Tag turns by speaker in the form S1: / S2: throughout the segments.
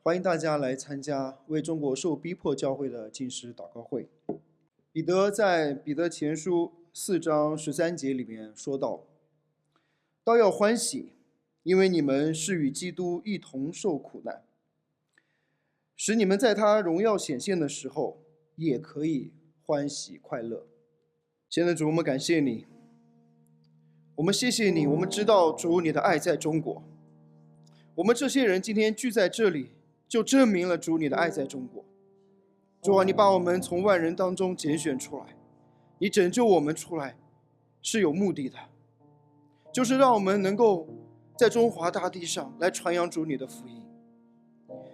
S1: 欢迎大家来参加为中国受逼迫教会的禁食祷告会。彼得在彼得前书4章13节里面说道：倒要欢喜，因为你们是与基督一同受苦难，使你们在他荣耀显现的时候也可以欢喜快乐。现在主，我们感谢你，我们谢谢你，我们知道主你的爱在中国，我们这些人今天聚在这里，就证明了主你的爱在中国。主啊，你把我们从万人当中拣选出来，你拯救我们出来是有目的的，就是让我们能够在中华大地上来传扬主你的福音。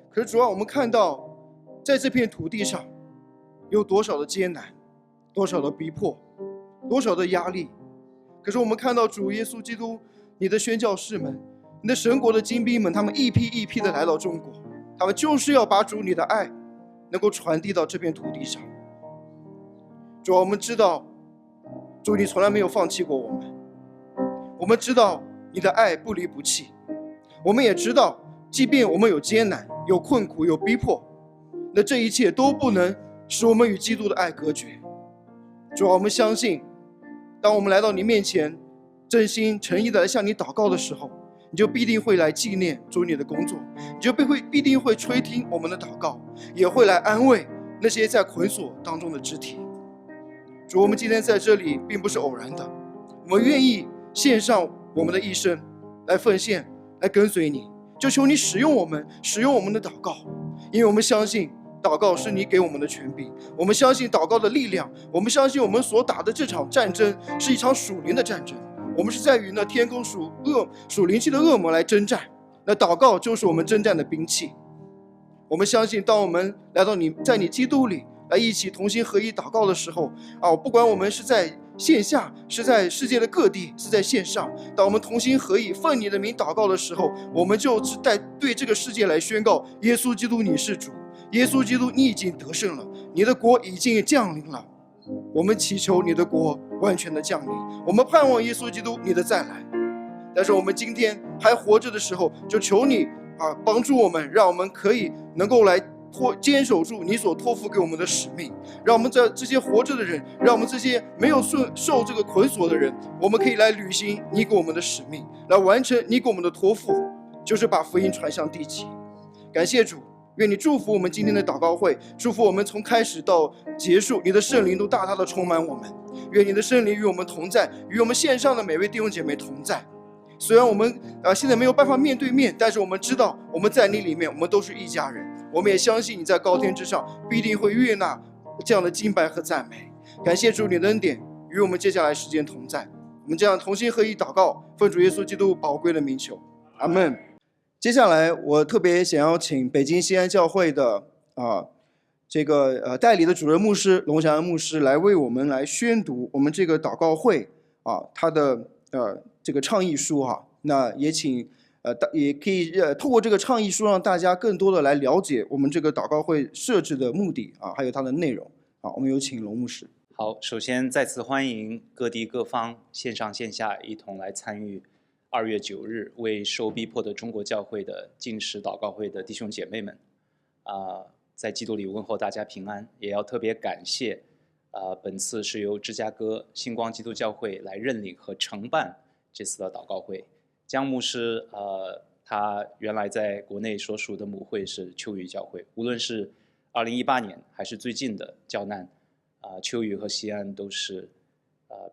S1: 可是主啊，我们看到在这片土地上有多少的艰难，多少的逼迫，多少的压力。可是我们看到主耶稣基督，你的宣教士们，你的神国的精兵们，他们一批一批的来到中国，他们就是要把主你的爱能够传递到这片土地上。主啊，我们知道主你从来没有放弃过我们，我们知道你的爱不离不弃，我们也知道即便我们有艰难，有困苦，有逼迫，那这一切都不能使我们与基督的爱隔绝。主啊，我们相信当我们来到你面前，真心诚意的来向你祷告的时候，你就必定会来纪念主你的工作，你就必定会垂听我们的祷告，也会来安慰那些在捆锁当中的肢体。主，我们今天在这里并不是偶然的，我们愿意献上我们的一生来奉献，来跟随你，就求你使用我们，使用我们的祷告，因为我们相信祷告是你给我们的权柄，我们相信祷告的力量，我们相信我们所打的这场战争是一场属灵的战争，我们是在与那天空属灵气的恶魔来征战，那祷告就是我们征战的兵器。我们相信当我们来到在你基督里来一起同心合一祷告的时候不管我们是在线下，是在世界的各地，是在线上，当我们同心合意奉你的名祷告的时候，我们就是对这个世界来宣告：耶稣基督你是主，耶稣基督你已经得胜了，你的国已经降临了。我们祈求你的国完全的降临，我们盼望耶稣基督你的再来。但是我们今天还活着的时候，就求你帮助我们，让我们可以能够来坚守住你所托付给我们的使命，让我们这些活着的人，让我们这些没有受这个捆锁的人，我们可以来履行你给我们的使命，来完成你给我们的托付，就是把福音传向地极。感谢主，愿你祝福我们今天的祷告会，祝福我们从开始到结束，你的圣灵都大大的充满我们。愿你的圣灵与我们同在，与我们线上的每位弟兄姐妹同在。虽然我们现在没有办法面对面，但是我们知道我们在你里面，我们都是一家人。我们也相信你在高天之上必定会悦纳这样的敬拜和赞美。感谢主你的恩典与我们接下来时间同在。我们这样同心合意祷告，奉主耶稣基督宝贵的名求，阿们。接下来我特别想要请北京锡安教会的代理的主任牧师龙祥牧师来为我们来宣读我们这个祷告会他的这个倡议书那也请也可以透过这个倡议书让大家更多的来了解我们这个祷告会设置的目的还有它的内容。我们有请龙牧师。
S2: 好，首先再次欢迎各地各方线上线下一同来参与2月9日为受逼迫的中国教会的禁食祷告会的弟兄姐妹们在基督里问候大家平安。也要特别感谢本次是由芝加哥新光基督教会来认领和承办这次的祷告会。江牧师他原来在国内所属的母会是秋雨教会，无论是2018年还是最近的教难秋雨和锡安都是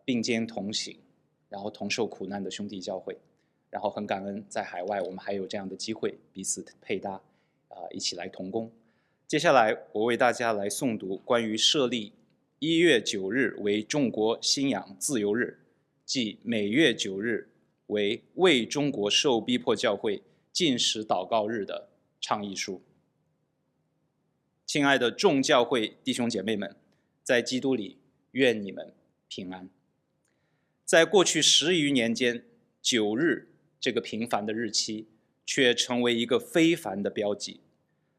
S2: 并肩同行，然后同受苦难的兄弟教会。然后很感恩在海外我们还有这样的机会彼此配搭一起来同工。接下来我为大家来诵读关于设立1月9日为中国信仰自由日，即每月9日为中国受逼迫教会禁食祷告日的倡议书。亲爱的众教会弟兄姐妹们，在基督里愿你们平安。在过去10余年间，9日这个平凡的日期却成为一个非凡的标记，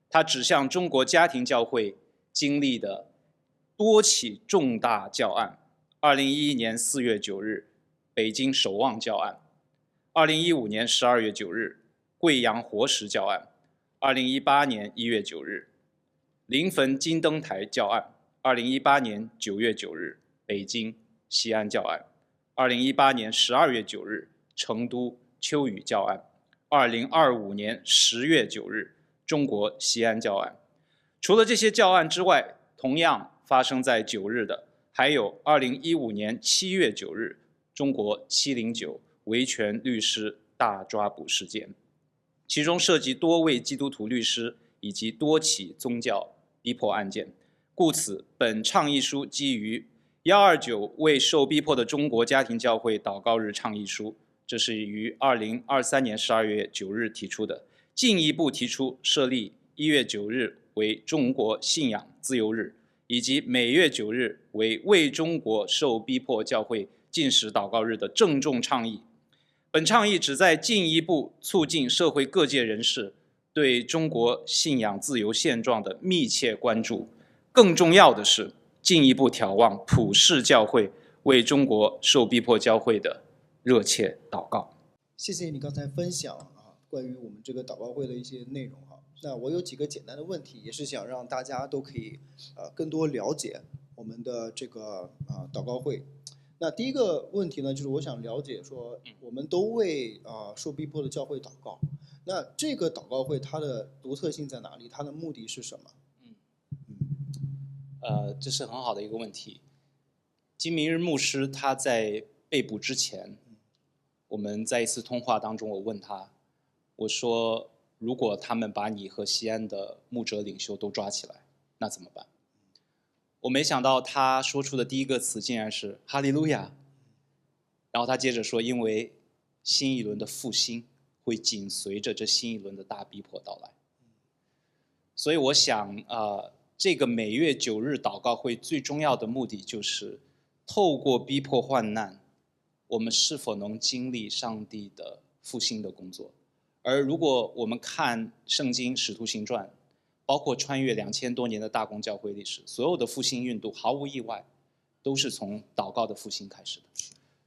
S2: 它指向中国家庭教会经历的多起重大教案。2011年4月9日北京守望教案，2015年12月9日贵阳活石教案2018年1月9日，临汾金灯台教案；2018年9月9日，北京锡安教案；2018年12月9日，成都秋雨教案；2025年10月9日，中国锡安教案。除了这些教案之外，同样发生在9日的，还有2015年7月9日，中国709维权律师大抓捕事件，其中涉及多位基督徒律师以及多起宗教逼迫案件。故此，本倡议书基于129为受逼迫的中国家庭教会祷告日倡议书，这是于2023年12月9日提出的，进一步提出设立1月9日为中国信仰自由日，以及每月9日为中国受逼迫教会禁食祷告日的郑重倡议。本倡议旨在进一步促进社会各界人士对中国信仰自由现状的密切关注，更重要的是进一步眺望普世教会为中国受逼迫教会的热切祷告。
S1: 谢谢你刚才分享关于我们这个祷告会的一些内容那我有几个简单的问题，也是想让大家都可以更多了解我们的这个祷告会。那第一个问题呢，就是我想了解说，我们都为受逼迫的教会祷告，那这个祷告会它的独特性在哪里？它的目的是什么？
S2: 这是很好的一个问题。金明日牧师他在被捕之前，我们在一次通话当中，我问他，我说，如果他们把你和西安的牧者领袖都抓起来，那怎么办？我没想到他说出的第一个词竟然是哈利路亚，然后他接着说，因为新一轮的复兴会紧随着这新一轮的大逼迫到来。所以我想这个每月9日祷告会最重要的目的就是透过逼迫患难，我们是否能经历上帝的复兴的工作。而如果我们看圣经使徒行传，包括穿越2000多年的大公教会历史，所有的复兴运动毫无意外都是从祷告的复兴开始的。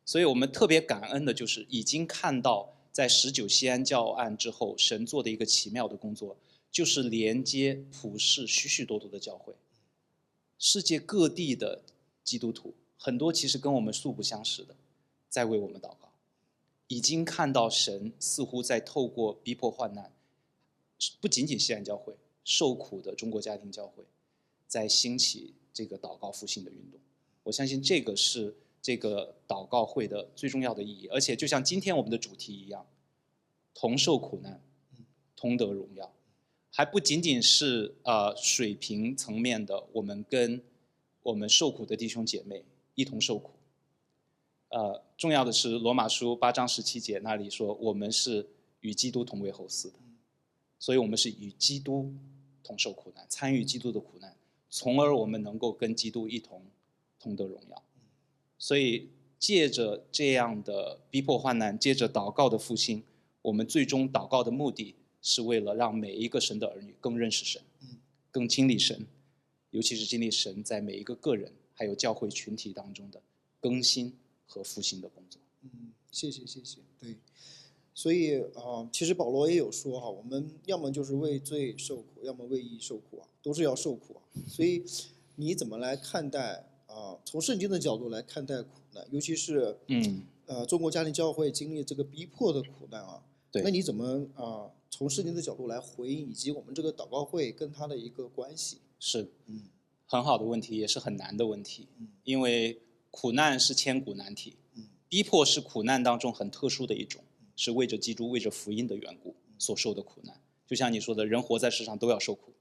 S2: 所以我们特别感恩的就是已经看到在19锡安教案之后，神做的一个奇妙的工作，就是连接普世许许多多的教会，世界各地的基督徒，很多其实跟我们素不相识的，在为我们祷告。已经看到神似乎在透过逼迫患难，不仅仅锡安教会，受苦的中国家庭教会，在兴起这个祷告复兴的运动。我相信这个是这个祷告会的最重要的意义。而且就像今天我们的主题一样，同受苦难，同得荣耀，还不仅仅是水平层面的，我们跟我们受苦的弟兄姐妹一同受苦。重要的是罗马书8章17节那里说，我们是与基督同为后嗣的，所以我们是与基督同受苦难，参与基督的苦难，从而我们能够跟基督一同同得荣耀。所以借着这样的逼迫患难，借着祷告的复兴，我们最终祷告的目的是为了让每一个神的儿女更认识神，更经历神，尤其是经历神在每一个个人还有教会群体当中的更新和复兴的工作。
S1: 谢谢。对，所以其实保罗也有说我们要么就是为罪受苦，要么为义受苦都是要受苦所以你怎么来看待从圣经的角度来看待苦难，尤其是中国家庭教会经历这个逼迫的苦难
S2: 对，
S1: 那你怎么从圣经的角度来回应，以及我们这个祷告会跟它的一个关系？
S2: 是，很好的问题，也是很难的问题。因为苦难是千古难题，逼迫是苦难当中很特殊的一种，是为着基督、为着福音的缘故所受的苦难。就像你说的，人活在世上都要受苦。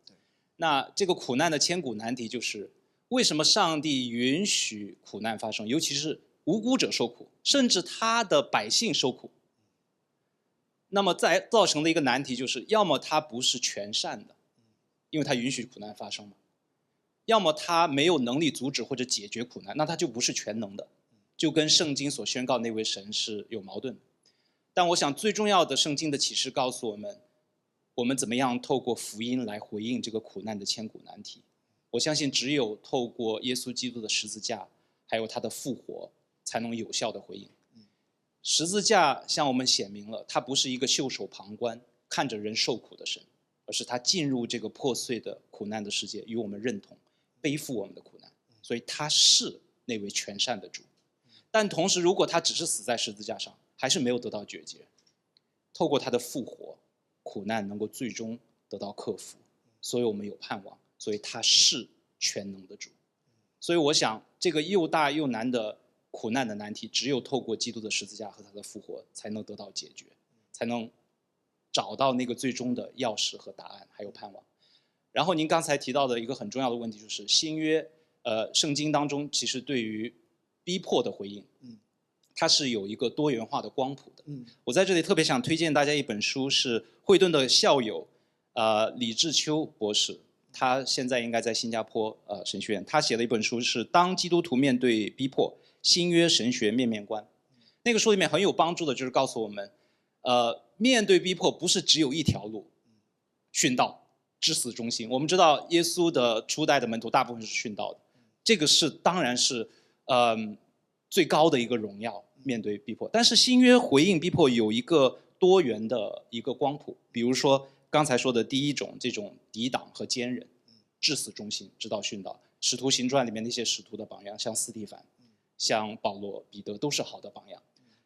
S2: 那这个苦难的千古难题就是，为什么上帝允许苦难发生，尤其是无辜者受苦，甚至他的百姓受苦？那么再造成的一个难题就是，要么他不是全善的，因为他允许苦难发生嘛；要么他没有能力阻止或者解决苦难，那他就不是全能的，就跟圣经所宣告那位神是有矛盾的。但我想最重要的圣经的启示告诉我们，我们怎么样透过福音来回应这个苦难的千古难题。我相信只有透过耶稣基督的十字架还有他的复活，才能有效的回应。十字架向我们显明了，他不是一个袖手旁观看着人受苦的神，而是他进入这个破碎的苦难的世界，与我们认同，背负我们的苦难，所以他是那位全善的主。但同时，如果他只是死在十字架上，还是没有得到解决，透过他的复活，苦难能够最终得到克服，所以我们有盼望，所以他是全能的主。所以我想，这个又大又难的苦难的难题，只有透过基督的十字架和他的复活，才能得到解决，才能找到那个最终的钥匙和答案，还有盼望。然后您刚才提到的一个很重要的问题，就是新约圣经当中其实对于逼迫的回应，它是有一个多元化的光谱的。我在这里特别想推荐大家一本书，是惠顿的校友李志秋博士，他现在应该在新加坡神学院，他写的一本书是《当基督徒面对逼迫：新约神学面面观》。那个书里面很有帮助的，就是告诉我们，面对逼迫不是只有一条路，殉道至死忠心。我们知道耶稣的初代的门徒大部分是殉道的，这个是当然是最高的一个荣耀，面对逼迫。但是新约回应逼迫有一个多元的一个光谱，比如说刚才说的第一种，这种抵挡和坚忍，至死忠心，直到殉道。使徒行传里面那些使徒的榜样，像司提反，像保罗、彼得，都是好的榜样。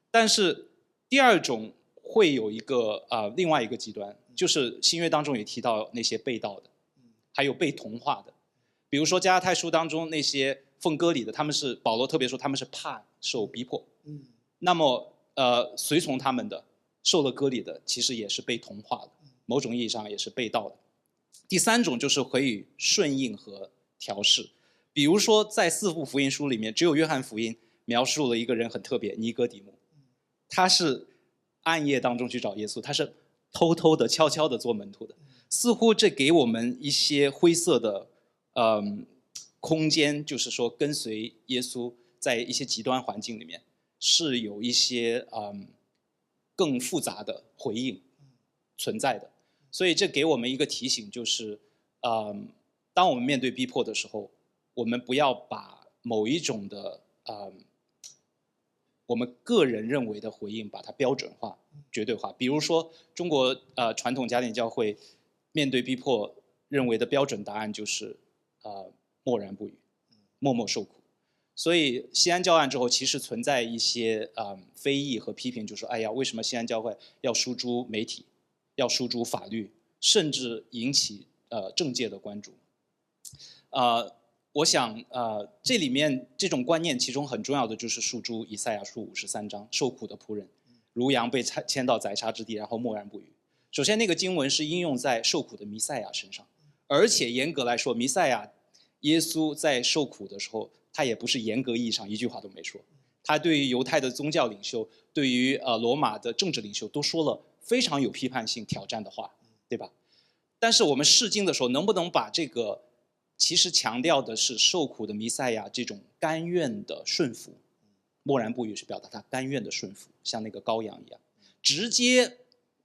S2: 但是第二种会有一个另外一个极端，就是新约当中也提到那些被盗的，还有被同化的。比如说加拉太书当中那些奉割礼的，他们是保罗特别说他们是怕受逼迫。那么随从他们的受了割礼的，其实也是被同化的，某种意义上也是被盗的。第三种就是可以顺应和调试，比如说在四部福音书里面，只有约翰福音描述了一个人很特别，尼哥底母，他是暗夜当中去找耶稣，他是偷偷的悄悄的做门徒的。似乎这给我们一些灰色的空间，就是说跟随耶稣在一些极端环境里面是有一些更复杂的回应存在的。所以这给我们一个提醒，就是当我们面对逼迫的时候，我们不要把某一种的我们个人认为的回应把它标准化、绝对化。比如说中国传统家庭教会面对逼迫认为的标准答案就是默然不语，默默受苦。所以锡安教案之后，其实存在一些非议和批评，就是哎呀，为什么锡安教会要输诸媒体，要输诸法律，甚至引起政界的关注。我想这里面这种观念其中很重要的就是诉诸以赛亚书53章，受苦的仆人如羊被牵到宰杀之地，然后默然不语。首先那个经文是应用在受苦的弥赛亚身上，而且严格来说，弥赛亚耶稣在受苦的时候，他也不是严格意义上一句话都没说，他对于犹太的宗教领袖，对于罗马的政治领袖都说了非常有批判性挑战的话，对吧？但是我们释经的时候，能不能把这个其实强调的是受苦的弥赛亚这种甘愿的顺服，默然不语是表达他甘愿的顺服，像那个羔羊一样，直接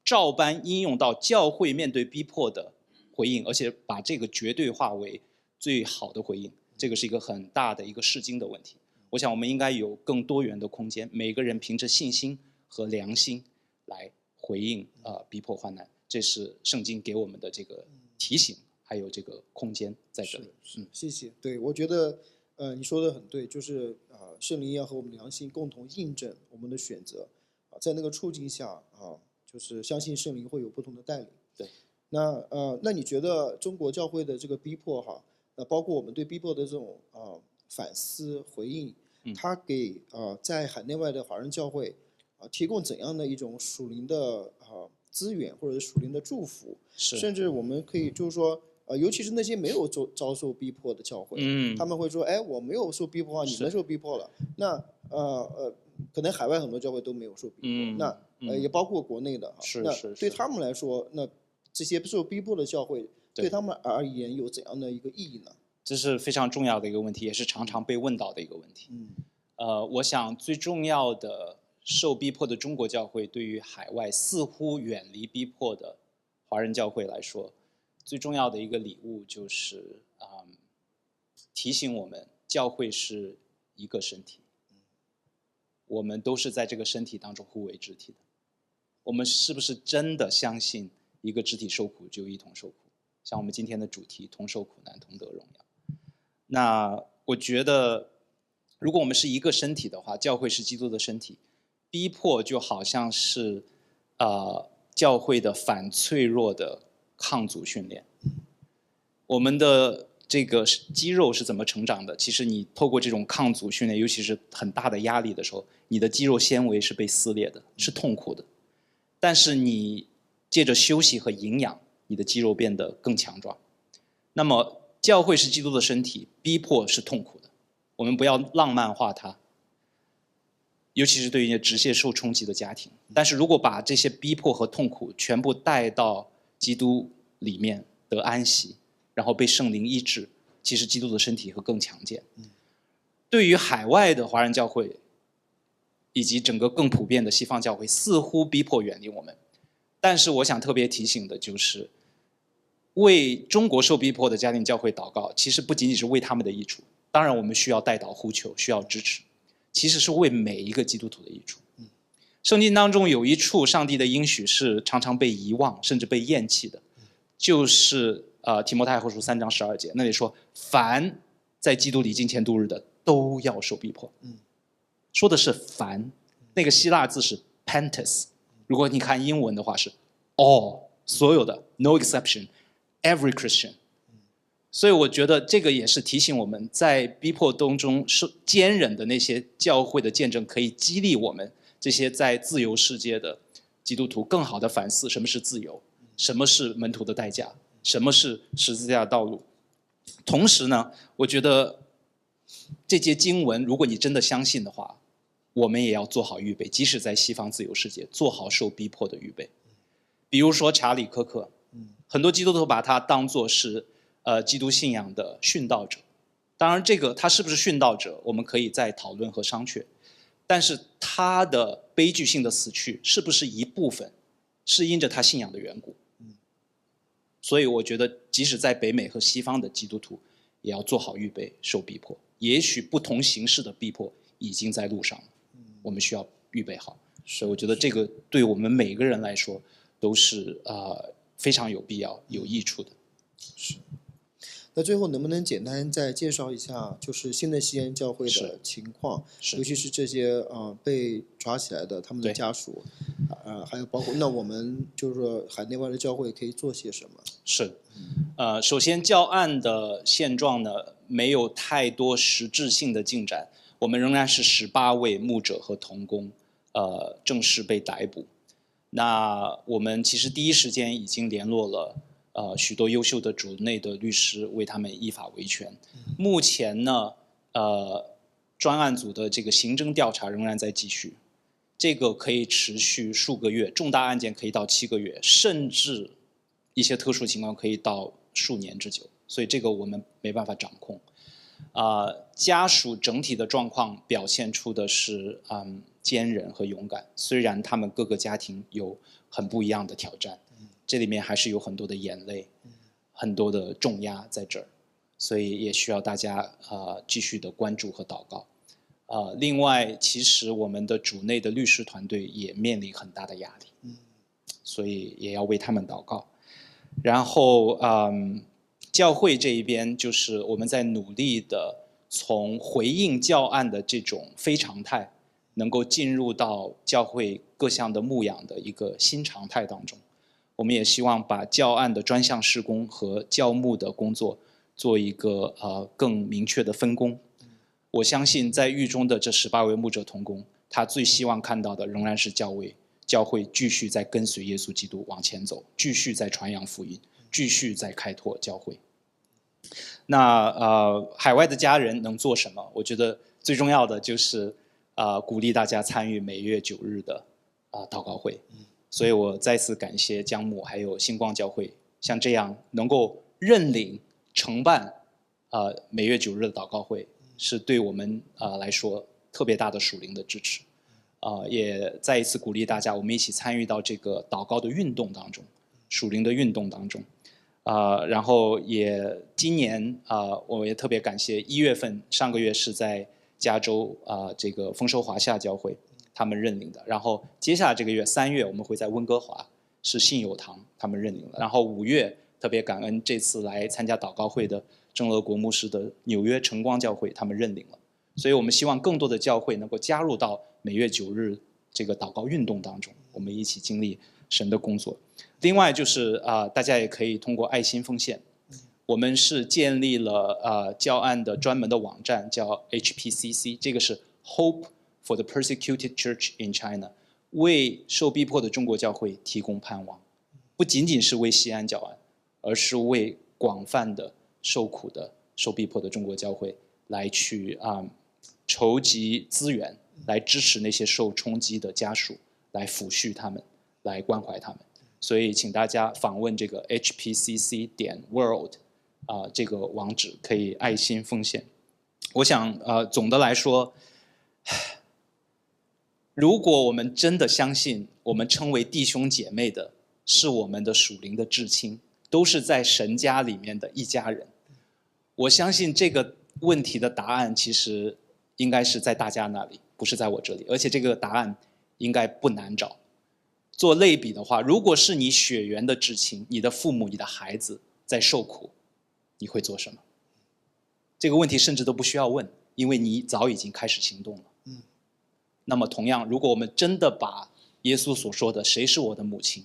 S2: 照搬应用到教会面对逼迫的回应，而且把这个绝对化为最好的回应。这个是一个很大的一个释经的问题。我想我们应该有更多元的空间，每个人凭着信心和良心来回应逼迫患难，这是圣经给我们的这个提醒，还有这个空间在这里。
S1: 谢谢。对，我觉得你说的很对，就是圣灵要和我们良心共同印证我们的选择在那个处境下就是相信圣灵会有不同的带领。
S2: 对。
S1: 那你觉得中国教会的这个逼迫包括我们对逼迫的这种反思回应，它给在海内外的华人教会提供怎样的一种属灵的资源或者属灵的祝福？甚至我们可以就是说尤其是那些没有遭受逼迫的教会，他们会说，哎，我没有受逼迫你们受逼迫了。那可能海外很多教会都没有受逼迫，那也包括国内的那对他们来说，那这些受逼迫的教会对他们而言有怎样的一个意义呢？
S2: 这是非常重要的一个问题，也是常常被问到的一个问题。我想最重要的受逼迫的中国教会，对于海外似乎远离逼迫的华人教会来说，最重要的一个礼物就是提醒我们，教会是一个身体，我们都是在这个身体当中互为肢体的。我们是不是真的相信一个肢体受苦就一同受苦。像我们今天的主题，同受苦难，同得荣耀。那我觉得，如果我们是一个身体的话，教会是基督的身体，逼迫就好像是教会的反脆弱的抗阻训练。我们的这个肌肉是怎么成长的？其实你透过这种抗阻训练，尤其是很大的压力的时候，你的肌肉纤维是被撕裂的，是痛苦的。但是你借着休息和营养，你的肌肉变得更强壮。那么教会是基督的身体，逼迫是痛苦的，我们不要浪漫化它，尤其是对于直接受冲击的家庭。但是如果把这些逼迫和痛苦全部带到基督里面得安息，然后被圣灵医治，其实基督的身体会更强健。对于海外的华人教会以及整个更普遍的西方教会，似乎逼迫远离我们。但是我想特别提醒的就是，为中国受逼迫的家庭教会祷告，其实不仅仅是为他们的益处，当然我们需要代祷呼求，需要支持，其实是为每一个基督徒的益处。圣经当中有一处上帝的应许是常常被遗忘甚至被厌弃的，就是提摩太后书3章12节，那里说凡在基督里敬虔度日的都要受逼迫。说的是凡，那个希腊字是 pantes， 如果你看英文的话是 all， 所有的 no exception every Christian。 所以我觉得这个也是提醒我们，在逼迫当中是坚忍的那些教会的见证，可以激励我们这些在自由世界的基督徒更好的反思什么是自由，什么是门徒的代价，什么是十字架的道路。同时呢，我觉得这节经文如果你真的相信的话，我们也要做好预备，即使在西方自由世界做好受逼迫的预备。比如说查理·科克，很多基督徒把他当作是基督信仰的殉道者。当然这个他是不是殉道者我们可以再讨论和商榷，但是他的悲剧性的死去是不是一部分是因着他信仰的缘故。所以我觉得即使在北美和西方的基督徒也要做好预备受逼迫，也许不同形式的逼迫已经在路上了，我们需要预备好。所以我觉得这个对我们每个人来说都是非常有必要有益处的。
S1: 是。那最后能不能简单再介绍一下就是新的锡安教会的情况，尤其是这些被抓起来的他们的家属，还有包括那我们就是说海内外的教会可以做些什么？是，
S2: 首先教案的现状呢没有太多实质性的进展，我们仍然是18位牧者和同工正式被逮捕。那我们其实第一时间已经联络了许多优秀的主内的律师，为他们依法维权。目前呢专案组的这个行政调查仍然在继续，这个可以持续数个月，重大案件可以到7个月，甚至一些特殊情况可以到数年之久，所以这个我们没办法掌控。家属整体的状况表现出的是坚韧和勇敢，虽然他们各个家庭有很不一样的挑战，这里面还是有很多的眼泪，很多的重压在这儿，所以也需要大家继续的关注和祷告。另外其实我们的主内的律师团队也面临很大的压力，所以也要为他们祷告。然后教会这一边就是我们在努力的从回应教案的这种非常态能够进入到教会各项的牧养的一个新常态当中。我们也希望把教案的专项事工和教牧的工作做一个更明确的分工。我相信在狱中的这18位牧者同工，他最希望看到的仍然是教会继续在跟随耶稣基督往前走，继续在传扬福音，继续在开拓教会。那海外的家人能做什么？我觉得最重要的就是鼓励大家参与每月9日的祷告会。所以我再次感谢江牧还有星光教会，像这样能够认领承办每月9日的祷告会，是对我们来说特别大的属灵的支持。也再一次鼓励大家，我们一起参与到这个祷告的运动当中，属灵的运动当中。然后也今年我也特别感谢1月份上个月是在加州这个丰收华夏教会他们认领的，然后接下来这个月3月我们会在温哥华是信友堂他们认领了。然后5月特别感恩这次来参加祷告会的郑乐国牧师的纽约承光教会他们认领了。所以我们希望更多的教会能够加入到每月9日这个祷告运动当中，我们一起经历神的工作。另外就是大家也可以通过爱心奉献，我们是建立了教案的专门的网站，叫 HPCC， 这个是 Hope for the Persecuted Church in China， 为受逼迫的中国教会提供盼望，不仅仅是为锡安教案，而是为广泛的受苦的受逼迫的中国教会来去筹集资源，来支持那些受冲击的家属，来抚恤他们，来关怀他们。所以请大家访问这个 hpcc.world 这个网址，可以爱心奉献。我想总的来说，如果我们真的相信我们称为弟兄姐妹的是我们的属灵的至亲，都是在神家里面的一家人，我相信这个问题的答案其实应该是在大家那里，不是在我这里，而且这个答案应该不难找。做类比的话，如果是你血缘的至亲，你的父母、你的孩子在受苦，你会做什么？这个问题甚至都不需要问，因为你早已经开始行动了。那么同样，如果我们真的把耶稣所说的谁是我的母亲，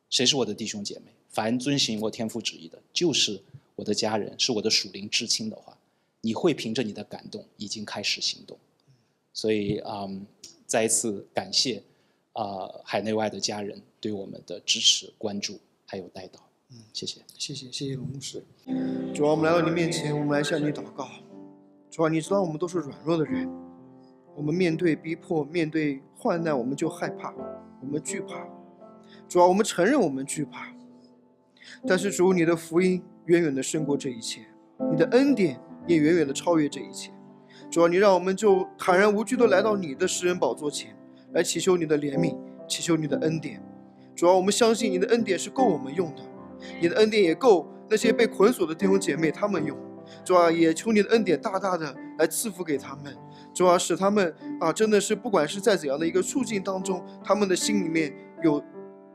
S2: 谁是我的弟兄姐妹，凡遵行我天父旨意的就是我的家人，是我的属灵至亲的话，你会凭着你的感动已经开始行动。所以再一次感谢海内外的家人对我们的支持、关注还有带祷。谢谢
S1: 龙牧师。主啊，我们来到你面前，我们来向你祷告。主啊，你知道我们都是软弱的人，我们面对逼迫、面对患难，我们就害怕，我们惧怕。主啊，我们承认我们惧怕，但是主，你的福音远远的胜过这一切，你的恩典也远远的超越这一切。主啊，你让我们就坦然无惧的来到你的施恩宝座前，来祈求你的怜悯，祈求你的恩典。主啊，我们相信你的恩典是够我们用的，你的恩典也够那些被捆锁的弟兄姐妹他们用。主啊，也求你的恩典大大的来赐福给他们。主啊，使他们真的是不管是在怎样的一个处境当中，他们的心里面有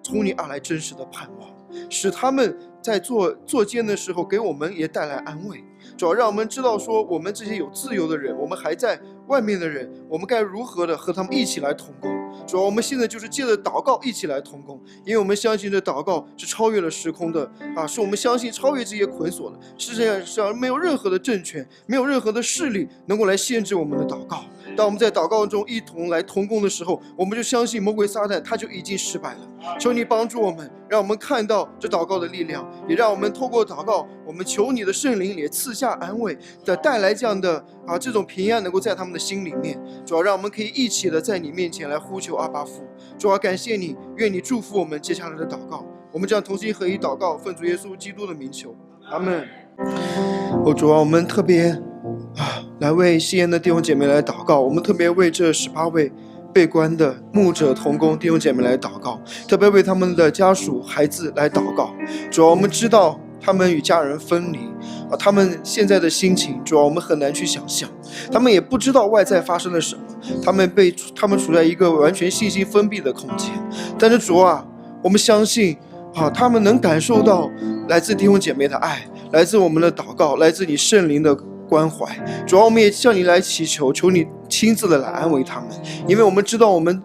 S1: 从你而来真实的盼望，使他们在做监的时候给我们也带来安慰。主要让我们知道说，我们这些有自由的人，我们还在外面的人，我们该如何的和他们一起来同工。主要我们现在就是借着祷告一起来同工，因为我们相信这祷告是超越了时空的是我们相信超越这些捆锁的。世界上没有任何的政权，没有任何的势力能够来限制我们的祷告。当我们在祷告中一同来同工的时候，我们就相信魔鬼撒旦他就已经失败了。求你帮助我们，让我们看到这祷告的力量，也让我们透过祷告，我们求你的圣灵也赐下安慰的带来这样的这种平安能够在他们的心里面。主要让我们可以一起的在你面前来呼求阿爸父。主要感谢你，愿你祝福我们接下来的祷告。我们这样同心合一祷告，奉主耶稣基督的名求，阿们。主啊，我们特别来为西安的弟兄姐妹来祷告，我们特别为这18位被关的牧者同工弟兄姐妹来祷告，特别为他们的家属孩子来祷告。主啊，我们知道他们与家人分离他们现在的心情，主要我们很难去想象，他们也不知道外在发生了什么，他们处在一个完全信息封闭的空间。但是主啊，我们相信他们能感受到来自弟兄姐妹的爱，来自我们的祷告，来自你圣灵的关怀。主要我们也向你来祈求，求你亲自的来安慰他们，因为我们知道我们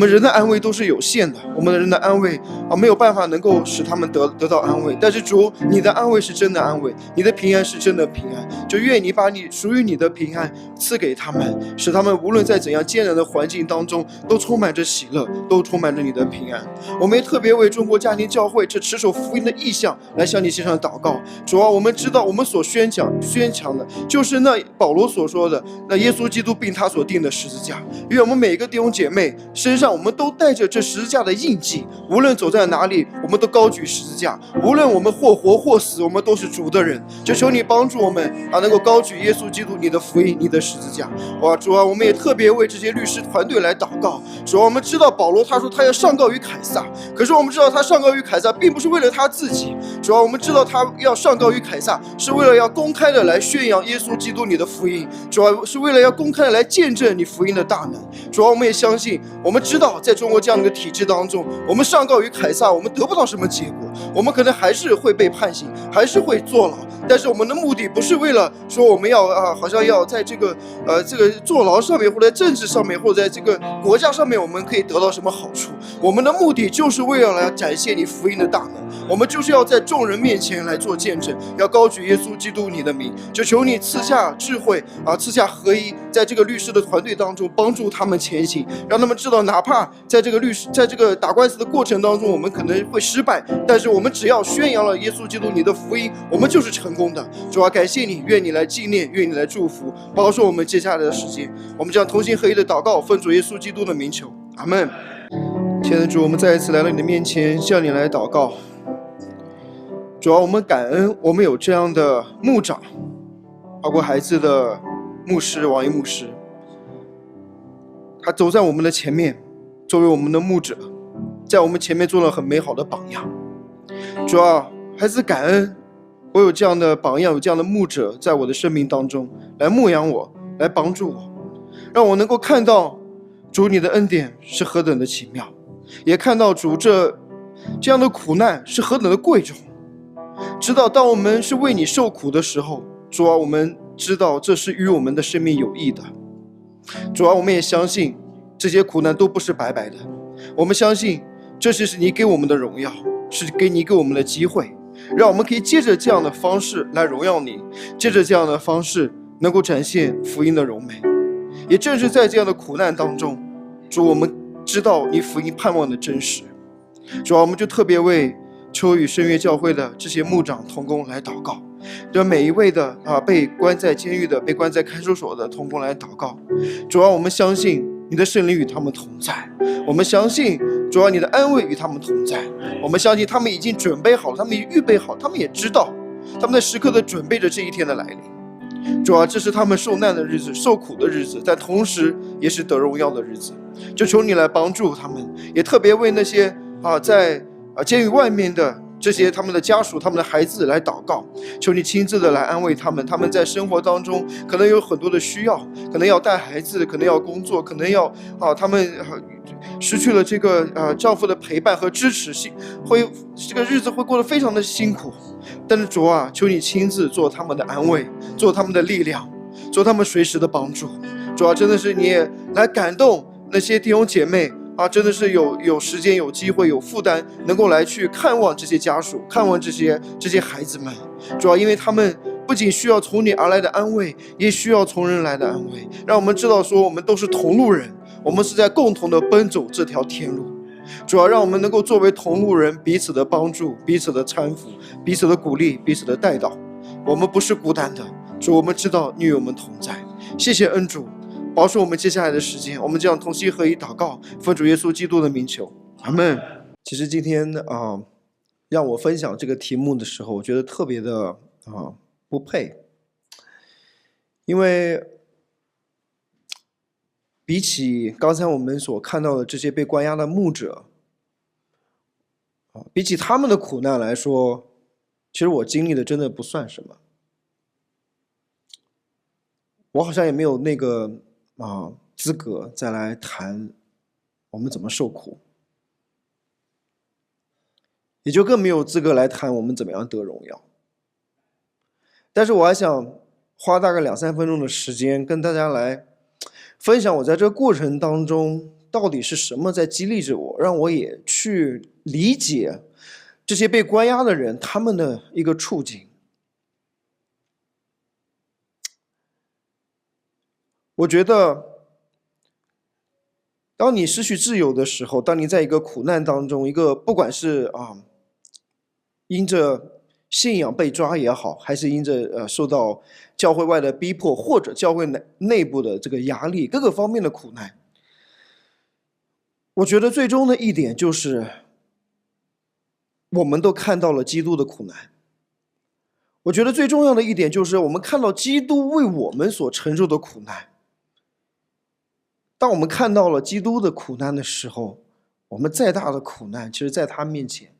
S1: 人的安慰都是有限的，我们的人的安慰没有办法能够使他们得到安慰。但是主，你的安慰是真的安慰，你的平安是真的平安。就愿你把你属于你的平安赐给他们，使他们无论在怎样艰难的环境当中，都充满着喜乐，都充满着你的平安。我们也特别为中国家庭教会这持守福音的意向来向你献上祷告。主啊，我们知道我们所宣讲的就是那保罗所说的那耶稣基督并他所定的十字架。愿我们每一个弟兄姐妹身上我们都带着这十字架的印记，无论走在哪里，我们都高举十字架，无论我们或活或死，我们都是主的人。就求你帮助我们能够高举耶稣基督你的福音，你的十字架。主啊，我们也特别为这些律师团队来祷告。主啊，我们知道保罗他说他要上告于凯撒，可是我们知道他上告于凯撒并不是为了他自己。主啊，我们知道他要上告于凯撒是为了要公开的来宣扬耶稣基督你的福音，主啊，是为了要公开的来见证你福音的大能。主啊，我们也相信我们们知道在中国这样的一个体制当中，我们上告于凯撒，我们得不到什么结果，我们可能还是会被判刑，还是会坐牢。但是我们的目的不是为了说我们要好像要在这个坐牢上面，或者在政治上面，或者在这个国家上面，我们可以得到什么好处。我们的目的就是为了来展现你福音的大能，我们就是要在众人面前来做见证，要高举耶稣基督你的名。就求你赐下智慧赐下合一，在这个律师的团队当中帮助他们前行，让他们知道哪怕在这个打官司的过程当中我们可能会失败，但是我们只要宣扬了耶稣基督你的福音，我们就是成功的。主啊，感谢你，愿你来纪念，愿你来祝福，保守我们接下来的时间。我们将同心合一的祷告，奉主耶稣基督的名求，阿们。亲爱的主，我们再一次来到你的面前，向你来祷告。主啊，我们感恩我们有这样的牧长，包括孩子的牧师王一牧师，他走在我们的前面，作为我们的牧者，在我们前面做了很美好的榜样。主啊，孩子感恩我有这样的榜样，有这样的牧者在我的生命当中来牧养我，来帮助我，让我能够看到主你的恩典是何等的奇妙，也看到主这样的苦难是何等的贵重。知道当我们是为你受苦的时候，主啊，我们知道这是与我们的生命有益的。主啊，我们也相信这些苦难都不是白白的，我们相信这是你给我们的荣耀，是你给我们的机会，让我们可以借着这样的方式来荣耀你，借着这样的方式能够展现福音的荣美。也正是在这样的苦难当中，主，我们知道你福音盼望的真实。主啊，我们就特别为秋雨圣约教会的这些牧长同工来祷告，对每一位的被关在监狱的、被关在看守所的同工来祷告。主啊，我们相信你的圣灵与他们同在，我们相信主啊，你的安慰与他们同在，我们相信他们已经准备好了，他们已预备好，他们也知道他们在时刻的准备着这一天的来临。主啊，这是他们受难的日子，受苦的日子，但同时也是得荣耀的日子。就求你来帮助他们，也特别为那些在监狱外面的这些他们的家属、他们的孩子来祷告，求你亲自的来安慰他们。他们在生活当中可能有很多的需要，可能要带孩子，可能要工作，可能要他们失去了这个丈夫的陪伴和支持，这个日子会过得非常的辛苦。但是主啊，求你亲自做他们的安慰，做他们的力量，做他们随时的帮助。主啊，真的是你也来感动那些弟兄姐妹真的是有时间、有机会、有负担，能够来去看望这些家属，看望这些孩子们。主要因为他们不仅需要从你而来的安慰，也需要从人来的安慰，让我们知道说我们都是同路人，我们是在共同的奔走这条天路。主要让我们能够作为同路人，彼此的帮助，彼此的搀扶，彼此的鼓励，彼此的带导。我们不是孤单的，主，我们知道你与我们同在。谢谢恩主，保守我们接下来的时间，我们这样同心合一祷告，奉主耶稣基督的名求，阿们。其实今天让我分享这个题目的时候，我觉得特别的不配，因为比起刚才我们所看到的这些被关押的牧者，比起他们的苦难来说，其实我经历的真的不算什么。我好像也没有那个资格再来谈我们怎么受苦，也就更没有资格来谈我们怎么样得荣耀。但是我还想花大概2-3分钟的时间跟大家来分享我在这个过程当中到底是什么在激励着我，让我也去理解这些被关押的人他们的一个处境。我觉得当你失去自由的时候，当你在一个苦难当中，一个不管是因着信仰被抓也好，还是因着受到教会外的逼迫，或者教会内部的这个压力，各个方面的苦难，我觉得最终的一点就是我们都看到了基督的苦难。我觉得最重要的一点就是我们看到基督为我们所承受的苦难。当我们看到了基督的苦难的时候，我们再大的苦难，其实在他面前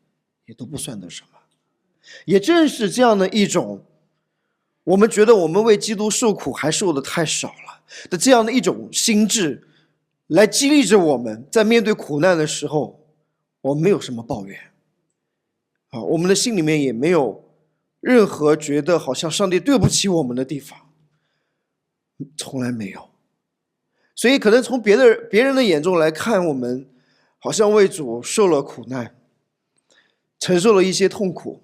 S1: 也都不算得什么。也正是这样的一种我们觉得我们为基督受苦还受得太少了的这样的一种心智，来激励着我们，在面对苦难的时候，我们没有什么抱怨我们的心里面也没有任何觉得好像上帝对不起我们的地方，从来没有。所以可能从别人的眼中来看，我们好像为主受了苦难，承受了一些痛苦，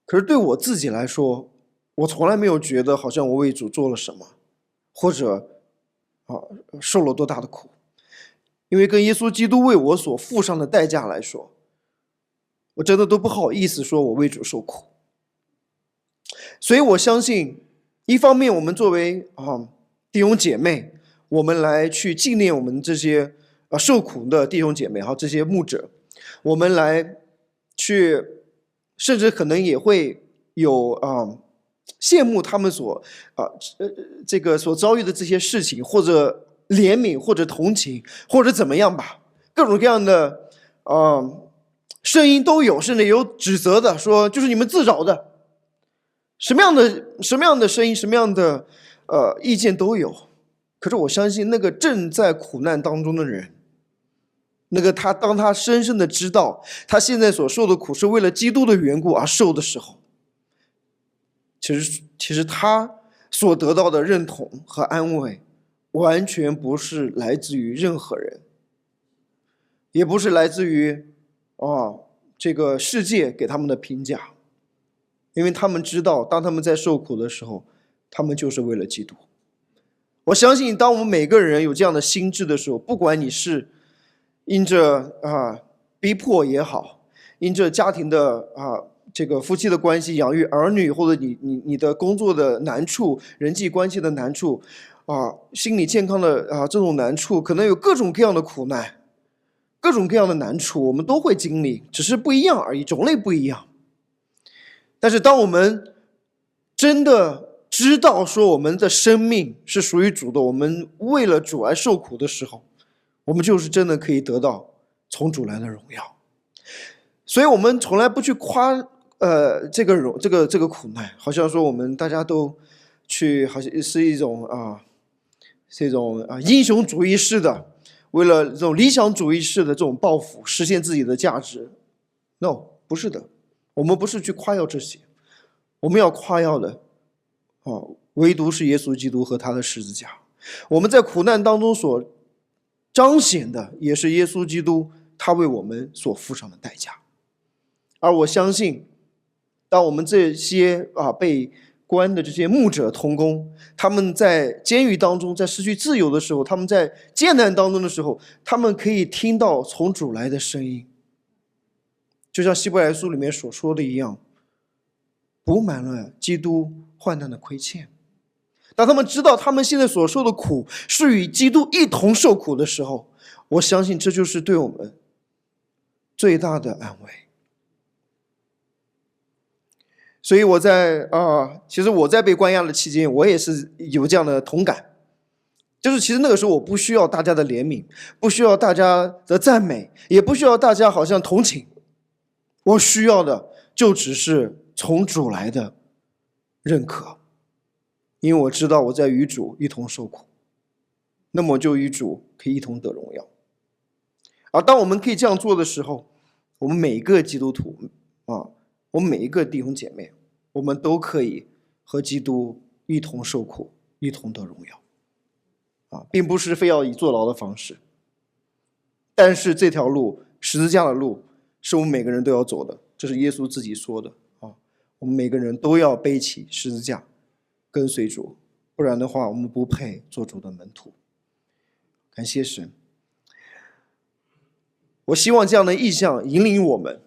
S1: 可是对我自己来说，我从来没有觉得好像我为主做了什么，或者受了多大的苦。因为跟耶稣基督为我所付上的代价来说，我真的都不好意思说我为主受苦。所以我相信，一方面我们作为弟兄姐妹，我们来去纪念我们这些受苦的弟兄姐妹这些牧者，我们来去甚至可能也会有羡慕他们所遭遇的这些事情，或者怜悯，或者同情，或者怎么样吧，各种各样的声音都有，甚至有指责的，说就是你们自找的，什么样的声音，什么样的意见都有。可是我相信，那个正在苦难当中的人，当他深深的知道他现在所受的苦是为了基督的缘故而受的时候，其实他所得到的认同和安慰，完全不是来自于任何人，也不是来自于这个世界给他们的评价，因为他们知道，当他们在受苦的时候，他们就是为了基督。我相信，当我们每个人有这样的心智的时候，不管你是因着逼迫也好，因着家庭的这个夫妻的关系、养育儿女，或者你的工作的难处、人际关系的难处心理健康的这种难处，可能有各种各样的苦难，各种各样的难处，我们都会经历，只是不一样而已，种类不一样。但是当我们真的知道说我们的生命是属于主的，我们为了主而受苦的时候，我们就是真的可以得到从主来的荣耀。所以我们从来不去夸这个苦难，好像说我们大家都去，好像是一种这种英雄主义式的，为了这种理想主义式的这种抱负，实现自己的价值。No， 不是的，我们不是去夸耀这些，我们要夸耀的唯独是耶稣基督和他的十字架。我们在苦难当中所彰显的，也是耶稣基督他为我们所付上的代价。而我相信，当我们这些被关的这些牧者同工，他们在监狱当中，在失去自由的时候，他们在艰难当中的时候，他们可以听到从主来的声音，就像希伯来书里面所说的一样，补满了基督患难的亏欠。当他们知道他们现在所受的苦是与基督一同受苦的时候，我相信这就是对我们最大的安慰。所以其实我在被关押的期间，我也是有这样的同感，就是其实那个时候我不需要大家的怜悯，不需要大家的赞美，也不需要大家好像同情，我需要的就只是从主来的认可，因为我知道我在与主一同受苦，那么就与主可以一同得荣耀。而当我们可以这样做的时候，我们每一个基督徒我们每一个弟兄姐妹，我们都可以和基督一同受苦，一同得荣耀并不是非要以坐牢的方式，但是这条路，十字架的路，是我们每个人都要走的，这是耶稣自己说的我们每个人都要背起十字架跟随主，不然的话我们不配做主的门徒。感谢神。我希望这样的意象引领我们，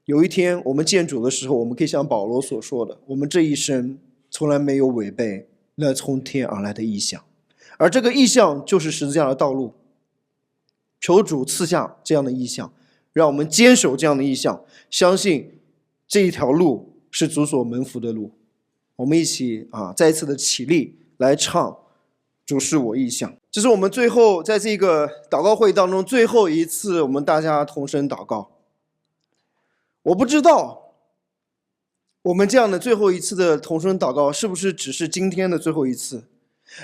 S1: 有一天我们见主的时候，我们可以像保罗所说的，我们这一生从来没有违背那从天而来的意象，而这个意象就是十字架的道路。求主赐下这样的意象，让我们坚守这样的意象，相信这一条路是主所蒙福的路。我们一起再一次的起立来唱主是我意象。这是我们最后在这个祷告会当中最后一次我们大家同声祷告。我不知道我们这样的最后一次的同声祷告是不是只是今天的最后一次，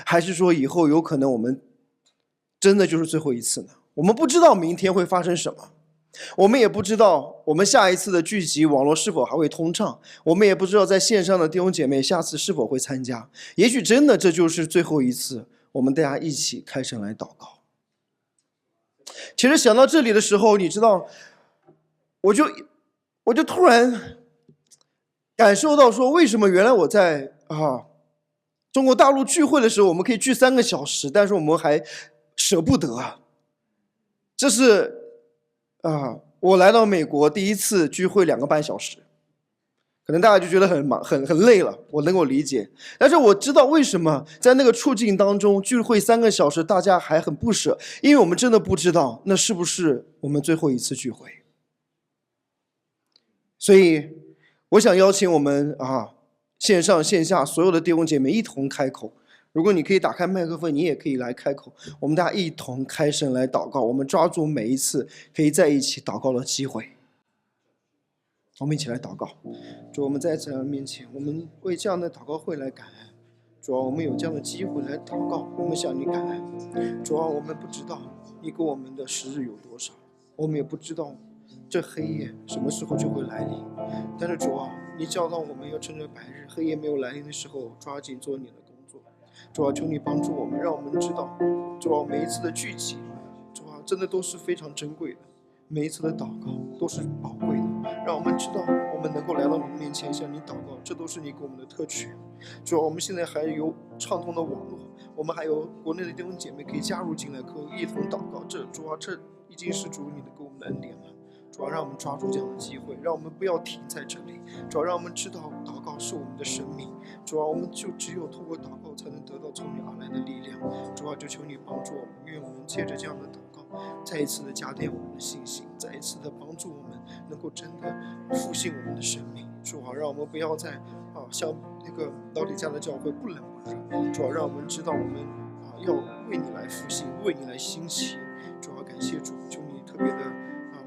S1: 还是说以后有可能我们真的就是最后一次呢？我们不知道明天会发生什么，我们也不知道我们下一次的聚集网络是否还会通畅，我们也不知道在线上的弟兄姐妹下次是否会参加。也许真的这就是最后一次，我们大家一起开声来祷告。其实想到这里的时候，你知道，我就突然感受到说，为什么原来我在中国大陆聚会的时候，我们可以聚3个小时，但是我们还舍不得啊。这是我来到美国第一次聚会2个半小时，可能大家就觉得很忙很累了，我能够理解。但是我知道为什么在那个处境当中聚会3个小时大家还很不舍，因为我们真的不知道那是不是我们最后一次聚会。所以我想邀请我们线上线下所有的弟兄姐妹一同开口。如果你可以打开麦克风，你也可以来开口，我们大家一同开声来祷告。我们抓住每一次可以在一起祷告的机会，我们一起来祷告。主，我们在这面前，我们为这样的祷告会来感恩。主啊，我们有这样的机会来祷告，我们向你感恩。主啊，我们不知道你给我们的时日有多少，我们也不知道这黑夜什么时候就会来临。但是主啊，你教导我们要趁着白日黑夜没有来临的时候，抓紧做你的工作。主啊，求你帮助我们，让我们知道，主啊，每一次的聚集，主啊，真的都是非常珍贵的，每一次的祷告都是宝贵的，让我们知道，我们能够来到你面前向你祷告，这都是你给我们的特权。主啊，我们现在还有畅通的网络，我们还有国内的弟兄姐妹可以加入进来，可以一同祷告。主啊，这已经是主你的给我们的恩典了。主啊，让我们抓住这样的机会，让我们不要停在这里。主啊，让我们知道祷告是我们的生命。主啊，我们就只有透过祷告才能得到从你而来的力量。主啊，就求你帮助我们，愿我们借着这样的祷告，再一次的加添我们的信心，再一次的帮助我们能够真的复兴我们的生命。主啊，让我们不要再像那个老底嘉的教会不冷不热。主啊，让我们知道我们要为你来复兴，为你来兴起。主啊，感谢主，求你特别的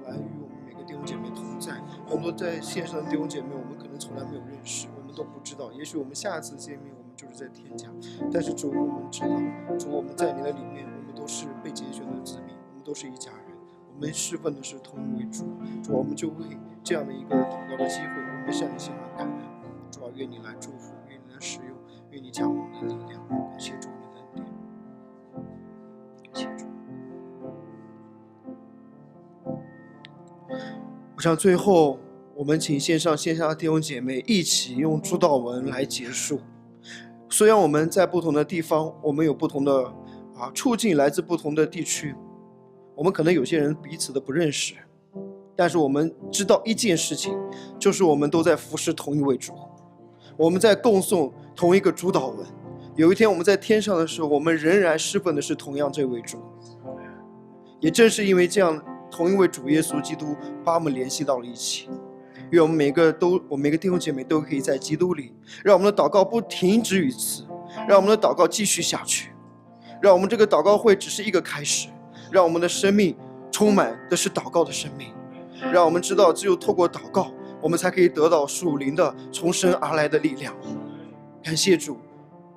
S1: 来与我们每个弟兄姐妹同在。很多在线上的弟兄姐妹，我们可能从来没有认识，我们都不知道。也许我们下次见面，我们就是在天家。但是主，我们知道，主，我们在你的里面，我们都是被拣选的子民，我们都是一家人。我们侍奉的是同一位主。主，我们就为这样的一个祷告的机会，我们向你献上感恩。主啊，愿你来祝福，愿你来使用，愿你加我们的力量。感谢主你的恩典，感谢主。我想最后我们请线上线下的弟兄姐妹一起用主祷文来结束。虽然我们在不同的地方，我们有不同的处境，来自不同的地区，我们可能有些人彼此的不认识，但是我们知道一件事情，就是我们都在服侍同一位主，我们在供诵同一个主祷文。有一天我们在天上的时候，我们仍然侍奉的是同样这位主。也正是因为这样，同一位主耶稣基督把我们联系到了一起。愿我们每个弟兄姐妹都可以在基督里，让我们的祷告不停止于此，让我们的祷告继续下去，让我们这个祷告会只是一个开始，让我们的生命充满的是祷告的生命，让我们知道只有透过祷告，我们才可以得到属灵的从神而来的力量。感谢主，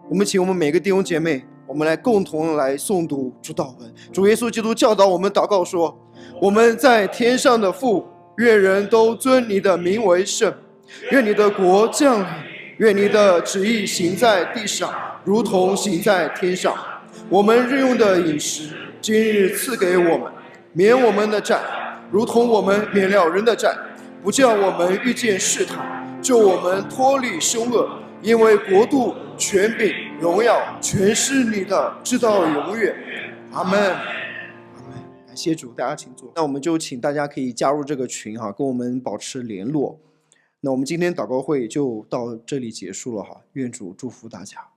S1: 我们请我们每个弟兄姐妹，我们来共同来诵读主祷文。主耶稣基督教导我们祷告说，我们在天上的父，愿人都尊你的名为圣，愿你的国降临，愿你的旨意行在地上，如同行在天上。我们日用的饮食，今日赐给我们，免我们的债，如同我们免了人的债，不叫我们遇见试探，救我们脱离凶恶。因为国度、权柄、荣耀，全是你的，直到永远。阿们。感谢主，大家请坐。那我们就请大家可以加入这个群跟我们保持联络。那我们今天祷告会就到这里结束了愿主祝福大家。